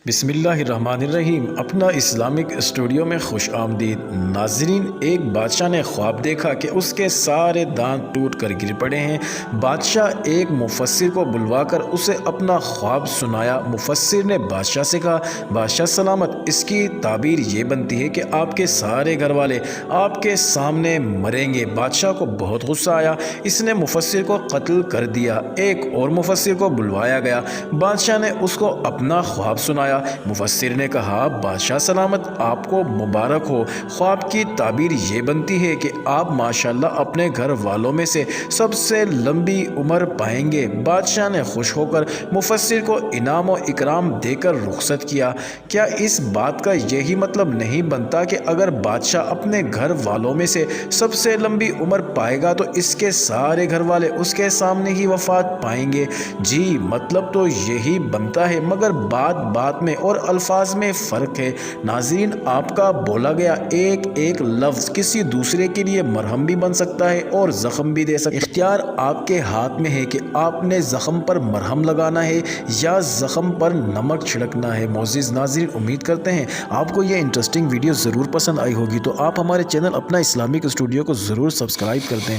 بسم اللہ الرحمن الرحیم۔ اپنا اسلامک اسٹوڈیو میں خوش آمدید ناظرین۔ ایک بادشاہ نے خواب دیکھا کہ اس کے سارے دانت ٹوٹ کر گر پڑے ہیں۔ بادشاہ ایک مفسر کو بلوا کر اسے اپنا خواب سنایا۔ مفسر نے بادشاہ سے کہا، بادشاہ سلامت، اس کی تعبیر یہ بنتی ہے کہ آپ کے سارے گھر والے آپ کے سامنے مریں گے۔ بادشاہ کو بہت غصہ آیا، اس نے مفسر کو قتل کر دیا۔ ایک اور مفسر کو بلوایا گیا، بادشاہ نے اس کو اپنا خواب سنایا۔ مفسر نے کہا، بادشاہ سلامت، آپ کو مبارک ہو، خواب کی تعبیر یہ بنتی ہے کہ آپ ماشاءاللہ اپنے گھر والوں میں سے سب سے لمبی عمر پائیں گے۔ بادشاہ نے خوش ہو کر مفسر کو انعام و اکرام دے کر رخصت کیا۔ کیا اس بات کا یہی مطلب نہیں بنتا کہ اگر بادشاہ اپنے گھر والوں میں سے سب سے لمبی عمر پائے گا تو اس کے سارے گھر والے اس کے سامنے ہی وفات پائیں گے؟ جی، مطلب تو یہی بنتا ہے، مگر بات میں اور الفاظ میں فرق ہے۔ ناظرین، آپ کا بولا گیا ایک ایک لفظ کسی دوسرے کے لیے مرہم بھی بن سکتا ہے اور زخم بھی دے سکتا ہے۔ اختیار آپ کے ہاتھ میں ہے کہ آپ نے زخم پر مرہم لگانا ہے یا زخم پر نمک چھڑکنا ہے۔ معزز ناظرین، امید کرتے ہیں آپ کو یہ انٹرسٹنگ ویڈیو ضرور پسند آئی ہوگی، تو آپ ہمارے چینل اپنا اسلامک اسٹوڈیو کو ضرور سبسکرائب کر دیں۔